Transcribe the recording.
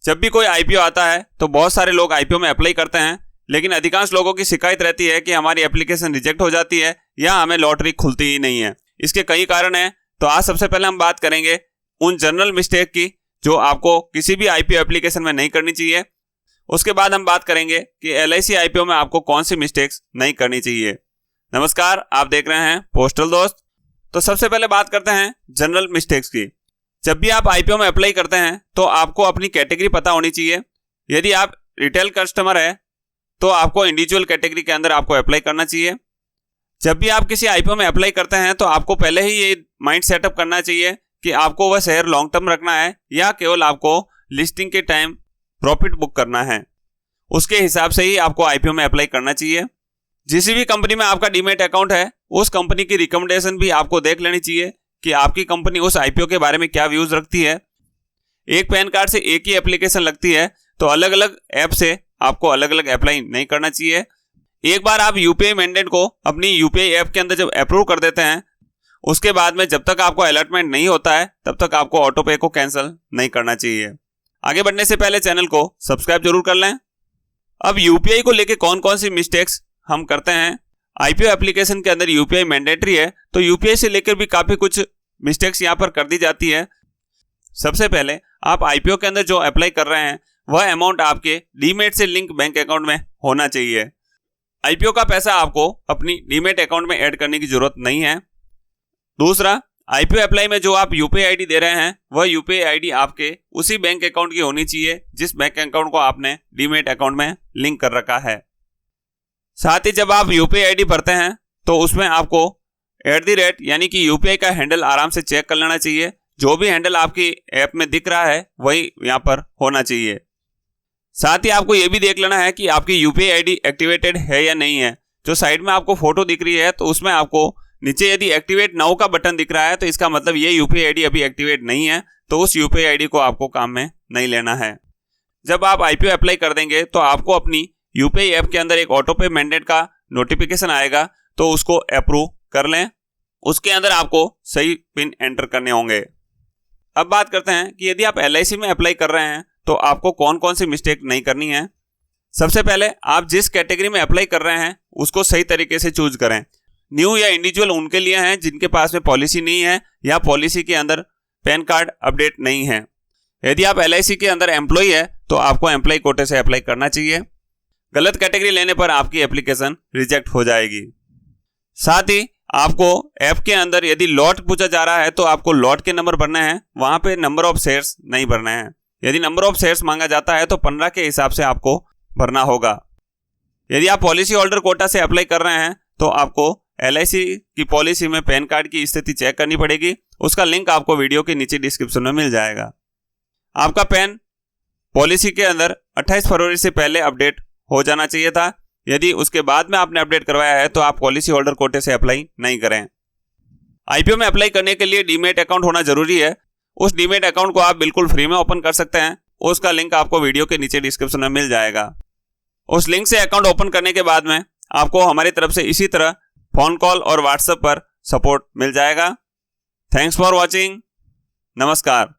जब भी कोई आईपीओ आता है तो बहुत सारे लोग आईपीओ में अप्लाई करते हैं, लेकिन अधिकांश लोगों की शिकायत रहती है कि हमारी एप्लीकेशन रिजेक्ट हो जाती है या हमें लॉटरी खुलती ही नहीं है। इसके कई कारण हैं। तो आज सबसे पहले हम बात करेंगे उन जनरल मिस्टेक की जो आपको किसी भी आईपीओ एप्लीकेशन में नहीं करनी चाहिए। उसके बाद हम बात करेंगे कि एलआईसी आईपीओ में आपको कौन सी मिस्टेक्स नहीं करनी चाहिए। नमस्कार, आप देख रहे हैं पोस्टल दोस्त। तो सबसे पहले बात करते हैं जनरल मिस्टेक्स की। जब भी आप आईपीओ में अप्लाई करते हैं तो आपको अपनी कैटेगरी पता होनी चाहिए। यदि आप रिटेल कस्टमर है तो आपको इंडिविजुअल कैटेगरी के अंदर आपको अप्लाई करना चाहिए। जब भी आप किसी आईपीओ में अप्लाई करते हैं तो आपको पहले ही ये माइंड सेटअप करना चाहिए कि आपको वह शेयर लॉन्ग टर्म रखना है या केवल आपको लिस्टिंग के टाइम प्रॉफिट बुक करना है। उसके हिसाब से ही आपको आईपीओ में अप्लाई करना चाहिए। जिस भी कंपनी में आपका डीमैट अकाउंट है उस कंपनी की रिकमेंडेशन भी आपको देख लेनी चाहिए कि आपकी कंपनी उस आईपीओ के बारे में क्या व्यूज रखती है। एक पैन कार्ड से एक ही एप्लीकेशन लगती है तो अलग अलग ऐप से आपको अलग अलग अप्लाई नहीं करना चाहिए। एक बार आप यूपीआई मैंडेट को अपनी यूपीआई ऐप के अंदर जब अप्रूव कर देते हैं उसके बाद में जब तक आपको अलॉटमेंट नहीं होता है तब तक आपको ऑटो पे को कैंसिल नहीं करना चाहिए। आगे बढ़ने से पहले चैनल को सब्सक्राइब जरूर कर लें। अब यूपीआई को लेके कौन कौन सी मिस्टेक्स हम करते हैं। आईपीओ एप्लीकेशन के अंदर यूपीआई मैंडेटरी है तो यूपीआई से लेकर भी काफी कुछ मिस्टेक्स यहाँ पर कर दी जाती है। सबसे पहले आप आईपीओ के अंदर जो अप्लाई कर रहे हैं वह अमाउंट आपके डीमैट से लिंक बैंक अकाउंट में होना चाहिए। आईपीओ का पैसा आपको अपनी डीमैट अकाउंट में ऐड करने की जरूरत नहीं है। दूसरा, आईपीओ अप्लाई में जो आप यूपीआई आईडी दे रहे हैं वह यूपीआई आईडी आपके उसी बैंक अकाउंट की होनी चाहिए जिस बैंक अकाउंट को आपने डीमैट अकाउंट में लिंक कर रखा है। साथ ही जब आप यूपीआई आईडी भरते हैं तो उसमें आपको @ यानी कि यूपीआई का हैंडल आराम से चेक कर लेना चाहिए। जो भी हैंडल आपकी ऐप में दिख रहा है वही यहाँ पर होना चाहिए। साथ ही आपको ये भी देख लेना है कि आपकी यूपीआई आईडी एक्टिवेटेड है या नहीं है। जो साइड में आपको फोटो दिख रही है तो उसमें आपको नीचे यदि एक्टिवेट नाउ का बटन दिख रहा है तो इसका मतलब ये यूपीआई आईडी अभी एक्टिवेट नहीं है, तो उस यूपीआई आईडी को आपको काम में नहीं लेना है। जब आप आईपीओ अप्लाई कर देंगे तो आपको अपनी यूपीआई ऐप के अंदर एक ऑटो पे मैंडेट का नोटिफिकेशन आएगा, तो उसको अप्रूव कर लें। उसके अंदर आपको सही पिन एंटर करने होंगे। अब बात करते हैं कि यदि आप एलआईसी में अप्लाई कर रहे हैं तो आपको कौन कौन सी मिस्टेक नहीं करनी है। सबसे पहले आप जिस कैटेगरी में अप्लाई कर रहे हैं उसको सही तरीके से चूज करें। न्यू या इंडिविजुअल उनके लिए हैं जिनके पास में पॉलिसी नहीं है या पॉलिसी के अंदर पैन कार्ड अपडेट नहीं है। यदि आप एलआईसी के अंदर एम्प्लॉय है तो आपको एम्प्लॉय कोटे से अप्लाई करना चाहिए। गलत कैटेगरी लेने पर आपकी एप्लीकेशन रिजेक्ट हो जाएगी। साथ ही आपको ऐप के अंदर यदि लॉट पूछा जा रहा है तो आपको लॉट के नंबर भरने हैं, वहां पे नंबर ऑफ शेयर्स नहीं भरने हैं। यदि नंबर ऑफ शेयर्स मांगा जाता है तो 15 के हिसाब से आपको भरना होगा। यदि आप पॉलिसी होल्डर कोटा से अप्लाई कर रहे हैं तो आपको एलआईसी की पॉलिसी में पैन कार्ड की स्थिति चेक करनी पड़ेगी। उसका लिंक आपको वीडियो के नीचे डिस्क्रिप्शन में मिल जाएगा। आपका पैन पॉलिसी के अंदर 28 फरवरी से पहले अपडेट हो जाना चाहिए था। यदि उसके बाद में आपने अपडेट करवाया है तो आप पॉलिसी होल्डर कोटे से अप्लाई नहीं करें। आईपीओ में अप्लाई करने के लिए डीमैट अकाउंट होना जरूरी है। उस डीमैट अकाउंट को आप बिल्कुल फ्री में ओपन कर सकते हैं। उसका लिंक आपको वीडियो के नीचे डिस्क्रिप्शन में मिल जाएगा। उस लिंक से अकाउंट ओपन करने के बाद में आपको हमारी तरफ से इसी तरह फोन कॉल और व्हाट्सएप पर सपोर्ट मिल जाएगा। Thanks for watching. नमस्कार।